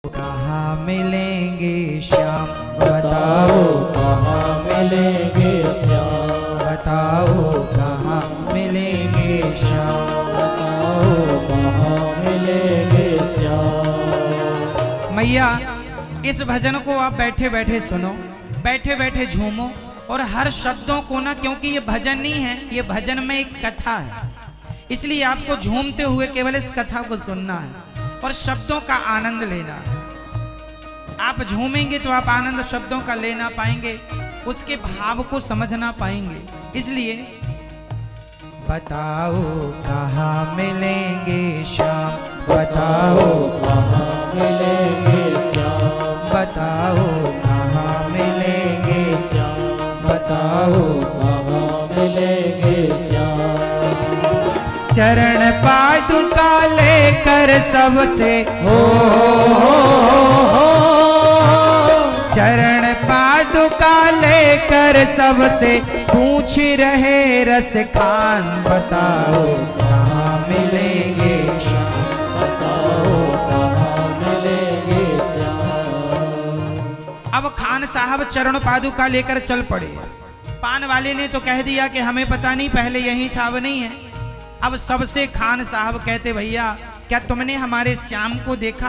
कहाँ मिलेंगे श्याम, बताओ कहाँ मिलेंगे श्याम, बताओ कहाँ मिलेंगे श्याम, बताओ कहाँ मिलेंगे श्याम। मैया इस भजन को आप बैठे बैठे सुनो, बैठे बैठे झूमो, और हर शब्दों को ना, क्योंकि ये भजन नहीं है, ये भजन में एक कथा है, इसलिए आपको झूमते हुए केवल इस कथा को सुनना है और शब्दों का आनंद लेना है। आप झूमेंगे तो आप आनंद शब्दों का ले ना पाएंगे, उसके भाव को समझ ना पाएंगे। इसलिए बताओ कहाँ मिलेंगे श्याम, बताओ कहाँ मिलेंगे श्याम, बताओ कहाँ मिलेंगे श्याम, बताओ कहाँ मिलेंगे श्याम। चरण पादुका लेकर सबसे हो, चरण पादुका लेकर सबसे पूछ रहे रस खान, बताओ कहाँ मिलेंगे श्याम, बताओ कहाँ मिलेंगे श्याम। अब खान साहब चरण पादुका लेकर चल पड़े। पान वाले ने तो कह दिया कि हमें पता नहीं, पहले यही था, अब नहीं है। अब सबसे खान साहब कहते, भैया क्या तुमने हमारे श्याम को देखा?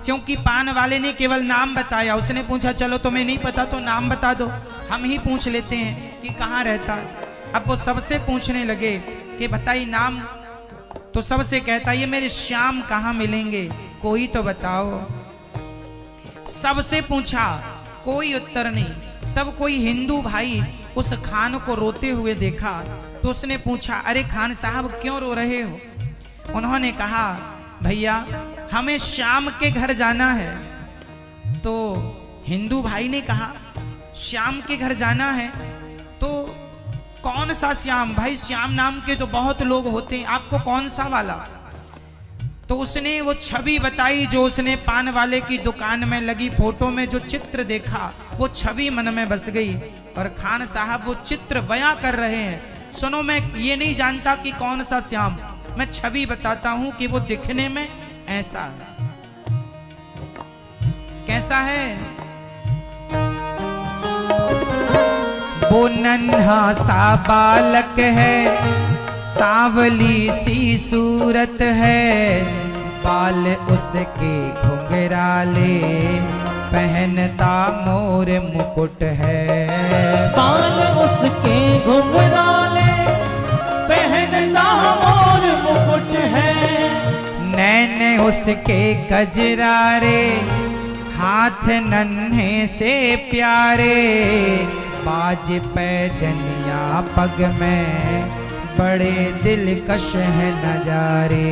क्योंकि पान वाले ने केवल नाम बताया, उसने पूछा चलो तुम्हें नहीं पता तो नाम बता दो, हम ही पूछ लेते हैं कि कहाँ रहता है। अब वो सबसे पूछने लगे कि बताइए नाम, तो सबसे कहता ये मेरे श्याम कहाँ मिलेंगे, कोई तो बताओ। सबसे पूछा, कोई उत्तर नहीं। तब कोई हिंदू भाई उस खान को रोते हुए देखा तो उसने पूछा, अरे खान साहब क्यों रो रहे हो? उन्होंने कहा, भैया हमें श्याम के घर जाना है। तो हिंदू भाई ने कहा, श्याम के घर जाना है तो कौन सा श्याम? भाई श्याम नाम के तो बहुत लोग होते हैं, आपको कौन सा वाला? तो उसने वो छवि बताई जो उसने पान वाले की दुकान में लगी फोटो में जो चित्र देखा, वो छवि मन में बस गई। और खान साहब वो चित्र बयां कर रहे हैं, सुनो मैं ये नहीं जानता कि कौन सा श्याम, मैं छवि बताता हूं कि वो दिखने में ऐसा है। कैसा है? वो नन्हा सा बालक है, सांवली सी सूरत है, बाल उसके घुंघराले, पहनता मोर मुकुट है। बाल उसके घुंघराले, पहनता मोर मुकुट है। नैन उसके कजरारे, हाथ नन्हे से प्यारे, बाज पैजनिया पग में, बड़े दिलकश है नजारे।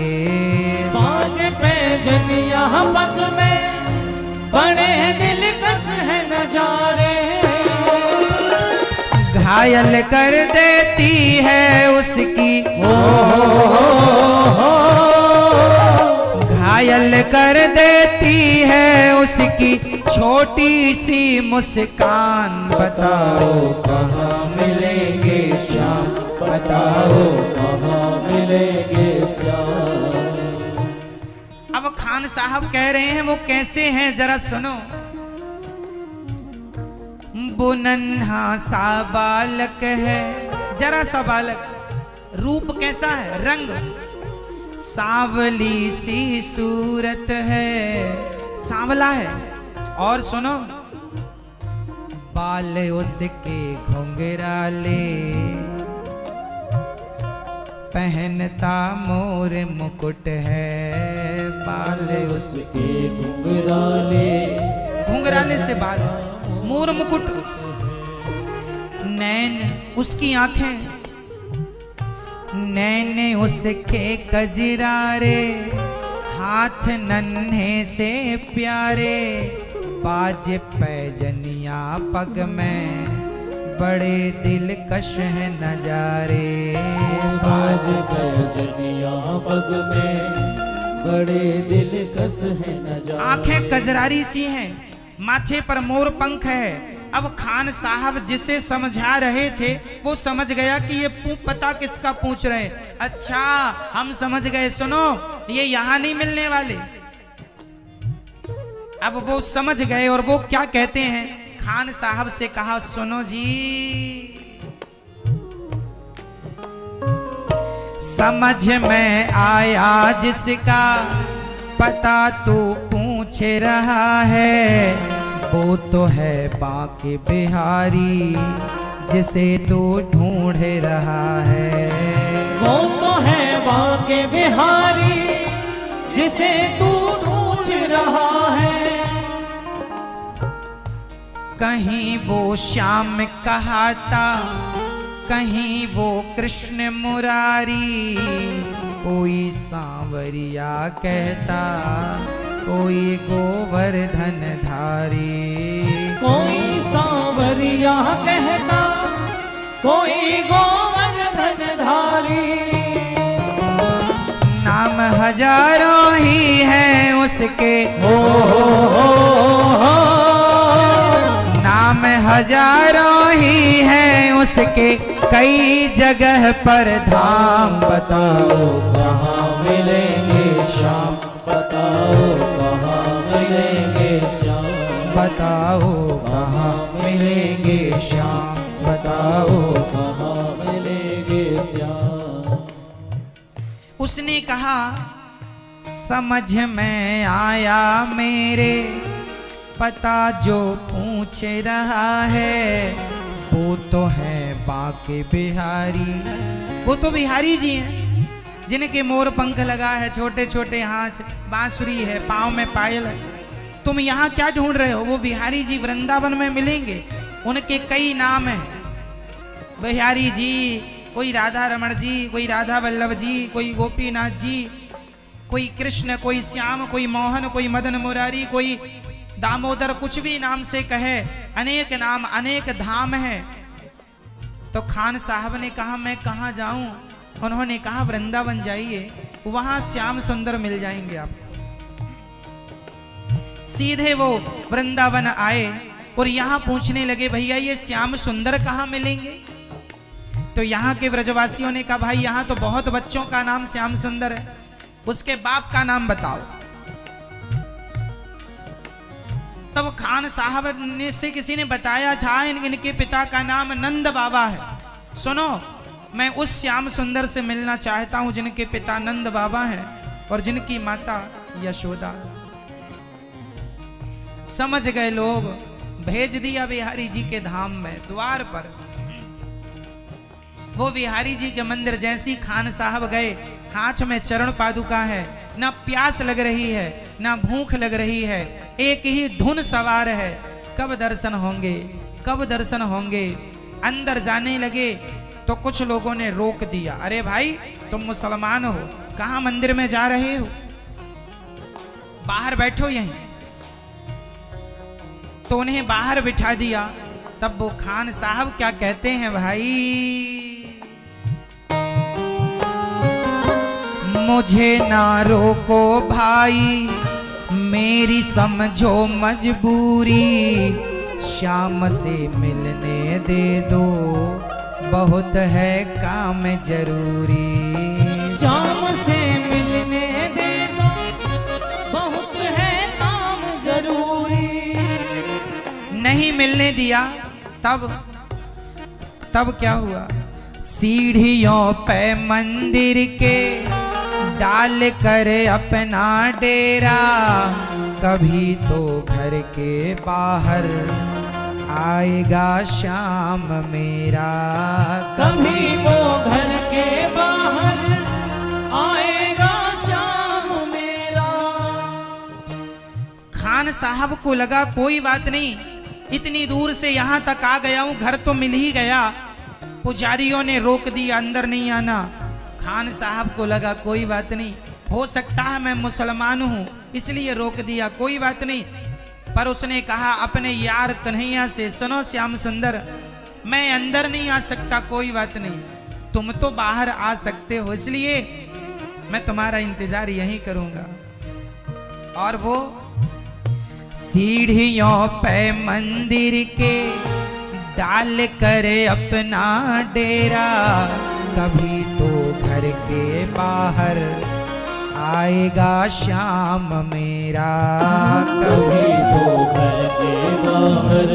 बाज पैजनिया पग में, बड़े दिलकश है नजारे। घायल कर देती है उसकी घायल कर देती है उसकी छोटी सी मुस्कान, बताओ कहाँ मिलेंगे श्याम, बताओ कहाँ मिलेंगे श्याम। अब खान साहब कह रहे हैं वो कैसे हैं जरा सुनो। वो नन्हा सा बालक है, जरा सा बालक, रूप कैसा है? रंग सांवली सी सूरत है, सांवला है। और सुनो, बाल उसके घुंघराले, पहनता मोर मुकुट है। बाल उसके घुंघराले, घुंघराले से बाल, मोर मुकुट। नैन उसकी आंखें, नैन उसके कजरारे, हाथ नन्हे से प्यारे, बाज पैजनिया पग में, बड़े दिलकश है नजारे। बाज पैजनिया पग में, बड़े दिलकश है नजारे। आंखें कजरारी सी हैं, माथे पर मोर पंख है। अब खान साहब जिसे समझा रहे थे वो समझ गया कि ये पता किसका पूछ रहे हैं। अच्छा हम समझ गए, सुनो ये यहाँ नहीं मिलने वाले। अब वो समझ गए और वो क्या कहते हैं, खान साहब से कहा, सुनो जी, समझ में आया जिसका पता तू पूछ रहा है, वो तो है बांके बिहारी जिसे तू ढूंढ रहा है। वो तो है बांके बिहारी जिसे तू ढूंढ रहा है। कहीं वो श्याम कहाता, कहीं वो कृष्ण मुरारी, कोई सांवरिया कहता, कोई गोवर्धन धारी। कोई सांवरिया कहता, कोई गोवर्धन धारी। नाम हजारों ही हैं उसके, नाम हजारों ही हैं उसके, कई जगह पर धाम। बताओ कहाँ मिलेंगे श्याम, बताओ कहाँ मिलेंगे श्याम, बताओ कहाँ मिलेंगे श्याम, बताओ। कहाँ मिलेंगे श्याम। उसने कहा, समझ में आया मेरे, पता जो पूछ रहा है, वो तो है बांके बिहारी। वो तो बिहारी जी हैं जिनके मोर पंख लगा है, छोटे छोटे हाथ, बांसुरी है, पाँव में पायल है। तुम यहाँ क्या ढूंढ रहे हो? वो बिहारी जी वृंदावन में मिलेंगे, उनके कई नाम हैं बिहारी जी। कोई राधा रमण जी, कोई राधा वल्लभ जी, कोई गोपीनाथ जी, कोई कृष्ण, कोई श्याम, कोई मोहन, कोई मदन मुरारी, कोई दामोदर, कुछ भी नाम से कहे, अनेक नाम, अनेक धाम है। तो खान साहब ने कहा, मैं कहाँ जाऊं? उन्होंने कहा, वृंदावन जाइए, वहां श्याम सुंदर मिल जाएंगे आप। सीधे वो वृंदावन आए और यहाँ पूछने लगे, भैया ये श्याम सुंदर कहाँ मिलेंगे? तो यहाँ के ब्रजवासियों ने कहा, भाई यहाँ तो बहुत बच्चों का नाम श्याम सुंदर है, उसके बाप का नाम बताओ। तब खान साहब ने से किसी ने बताया था, इनके पिता का नाम नंद बाबा है। सुनो, मैं उस श्याम सुंदर से मिलना चाहता हूं जिनके पिता नंद बाबा हैं और जिनकी माता यशोदा। समझ गए लोग, भेज दिया बिहारी जी के धाम में, द्वार पर। वो बिहारी जी के मंदिर जैसी खान साहब गए, हाथ में चरण पादुका है, ना प्यास लग रही है ना भूख लग रही है, एक ही धुन सवार है, कब दर्शन होंगे, कब दर्शन होंगे। अंदर जाने लगे तो कुछ लोगों ने रोक दिया, अरे भाई तुम मुसलमान हो, कहाँ मंदिर में जा रहे हो, बाहर बैठो यहीं। तो उन्हें बाहर बिठा दिया। तब वो खान साहब क्या कहते हैं, भाई मुझे ना रोको भाई, मेरी समझो मजबूरी, श्याम से मिलने दे दो, बहुत है काम जरूरी। श्याम से मिलने दे दो, बहुत है काम जरूरी। नहीं मिलने दिया। तब क्या हुआ, सीढ़ियों पे मंदिर के डाल कर अपना डेरा, कभी तो घर के बाहर आएगा श्याम मेरा, कभी तो घर के बाहर आएगा श्याम मेरा। खान साहब को लगा कोई बात नहीं, इतनी दूर से यहाँ तक आ गया हूँ, घर तो मिल ही गया। पुजारियों ने रोक दिया, अंदर नहीं आना। खान साहब को लगा कोई बात नहीं, हो सकता है मैं मुसलमान हूँ इसलिए रोक दिया, कोई बात नहीं। पर उसने कहा अपने यार कन्हैया से, सुनो श्याम सुंदर, मैं अंदर नहीं आ सकता, कोई बात नहीं, तुम तो बाहर आ सकते हो, इसलिए मैं तुम्हारा इंतजार यहीं करूंगा। और वो सीढ़ियों पे मंदिर के डाल कर अपना डेरा, कभी तो घर के बाहर आएगा श्याम मेरा कभी तो घर के बाहर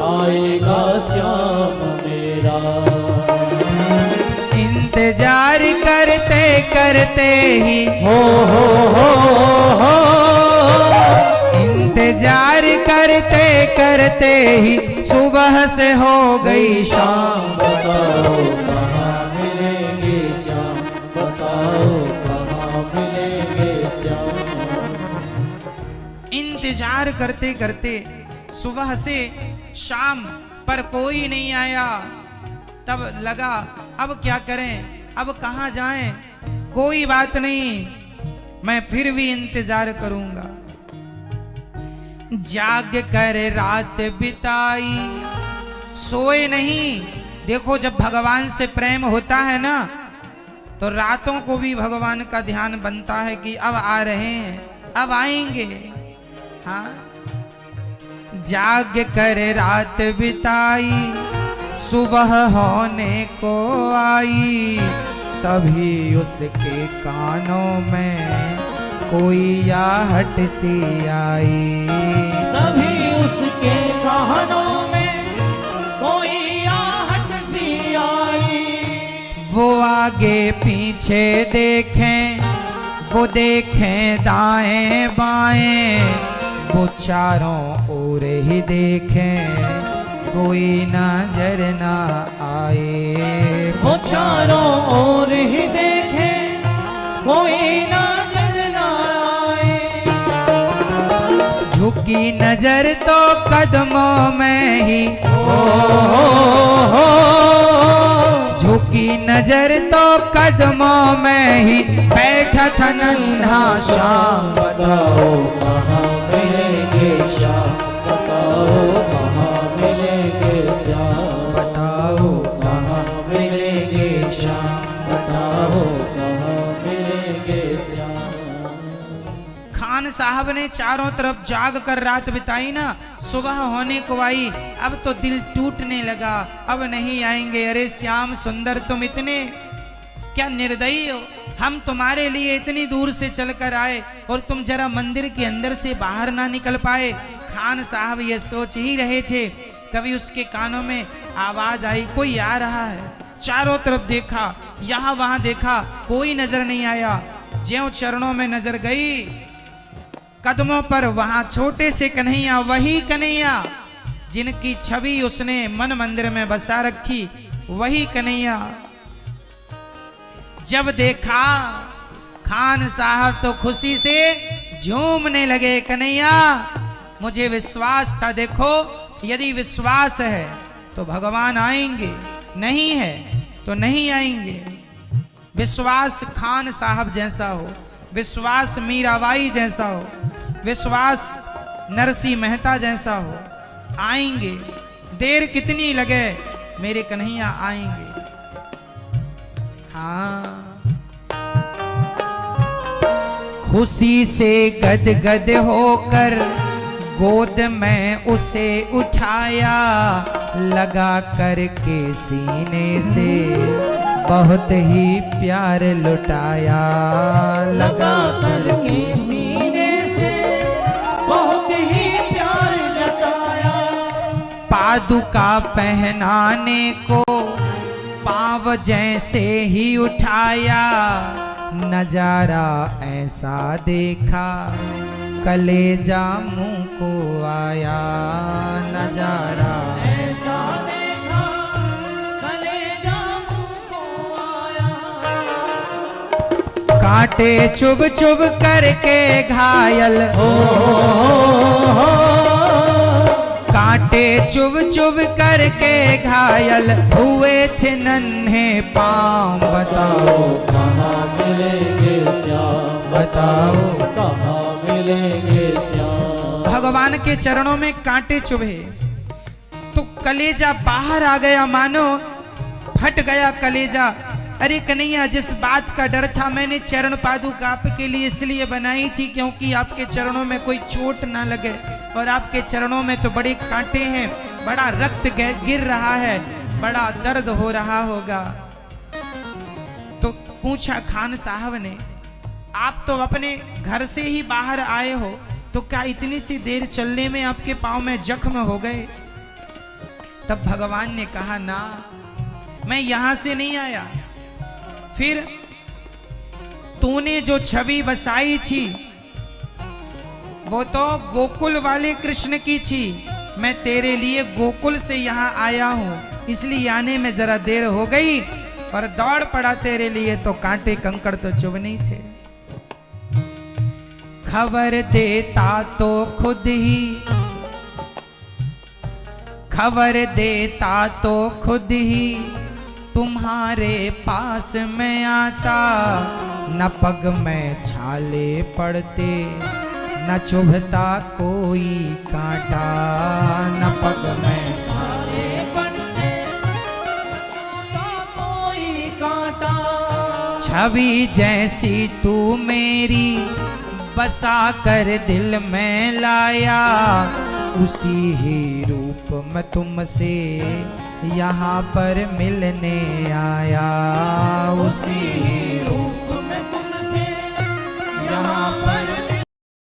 आएगा श्याम मेरा। इंतजार करते करते ही हो इंतजार करते करते ही सुबह से हो गई शाम। बताओ कहाँ मिलेंगे श्याम, बताओ कहाँ मिलेंगे श्याम। इंतजार करते करते सुबह से शाम पर कोई नहीं आया। तब लगा अब क्या करें, अब कहाँ जाएं। कोई बात नहीं, मैं फिर भी इंतजार करूंगा। जाग कर रात बिताई, सोए नहीं। देखो जब भगवान से प्रेम होता है ना तो रातों को भी भगवान का ध्यान बनता है कि अब आ रहे हैं, अब आएंगे। हाँ, जाग कर रात बिताई, सुबह होने को आई। तभी उसके कानों में कोई आहट सी आई। तभी उसके कानों में कोई आहट सी आई। वो आगे पीछे देखें, वो देखें दाएं बाएं, वो चारों ओर ही देखें कोई नजर ना आए। वो चारों ओर ही देखे कोई नजर ना आए। झुकी नजर तो कदमों में ही झुकी नजर तो कदमों में ही बैठा था नन्हा श्याम। बताओ कहाँ मिलेंगे श्याम, बताओ कहाँ मिलेंगे श्याम, बताओ कहाँ मिलेंगे श्याम, बताओ कहाँ मिलेंगे श्याम। खान साहब ने चारों तरफ जाग कर रात बिताई ना, सुबह होने को आई। अब तो दिल टूटने लगा, अब नहीं आएंगे। अरे श्याम सुंदर, तुम इतने क्या निर्दयी हो। हम तुम्हारे लिए इतनी दूर से चलकर आए और तुम जरा मंदिर के अंदर से बाहर ना निकल पाए। खान साहब ये सोच ही रहे थे, तभी उसके कानों में आवाज आई, कोई आ रहा है। चारों तरफ देखा, यहाँ वहां देखा, कोई नजर नहीं आया। ज्यों चरणों में नजर गई, कदमों पर वहां छोटे से कन्हैया, वही कन्हैया जिनकी छवि उसने मन मंदिर में बसा रखी, वही कन्हैया। जब देखा खान साहब तो खुशी से झूमने लगे। कन्हैया मुझे विश्वास था, देखो यदि विश्वास है तो भगवान आएंगे, नहीं है तो नहीं आएंगे। विश्वास खान साहब जैसा हो, विश्वास मीराबाई जैसा हो, विश्वास नरसिंह मेहता जैसा हो, आएंगे। देर कितनी लगे, मेरे कन्हैया आएंगे। हाँ, खुशी से गदगद होकर गोद में उसे उठाया, लगा करके सीने से बहुत ही प्यार लुटाया। लगा करके सीने से बहुत ही प्यार जताया। पादुका पहनाने को पाँव जैसे ही उठाया, नजारा ऐसा देखा कलेजा मुंह को आया। नजारा ऐसा देखा कलेजा मुंह को आया। कांटे चुभ चुभ करके घायल कांटे चुभ चुभ करके घायल हुए थे नन्हे पाँव। बताओ कहाँ मिलेंगे श्याम, बताओ कहाँ मिलेंगे श्याम। भगवान के चरणों में कांटे चुभे तो कलेजा बाहर आ गया, मानो फट गया कलेजा। अरे कन्हैया, जिस बात का डर था मैंने चरण पादुका आपके लिए इसलिए बनाई थी क्योंकि आपके चरणों में कोई चोट ना लगे, और आपके चरणों में तो बड़े कांटे हैं, बड़ा रक्त गिर रहा है, बड़ा दर्द हो रहा होगा। तो पूछा खान साहब ने, आप तो अपने घर से ही बाहर आए हो, तो क्या इतनी सी देर चलने में आपके पाँव में जख्म हो गए? तब भगवान ने कहा ना, मैं यहां से नहीं आया। फिर तूने जो छवि बसाई थी वो तो गोकुल वाले कृष्ण की थी। मैं तेरे लिए गोकुल से यहाँ आया हूँ, इसलिए आने में जरा देर हो गई और दौड़ पड़ा तेरे लिए, तो कांटे कंकड़ तो चुभ नहीं थे। खबर देता तो खुद ही, खबर देता तो खुद ही तुम्हारे पास में आता। न पग में छाले पड़ते, न चुभता कोई कांटा। न पग में छाले पड़ते, न चुभता कोई कांटा। छवि जैसी तू मेरी बसा कर दिल में लाया, उसी ही रूप में तुमसे यहाँ पर मिलने आया। उसी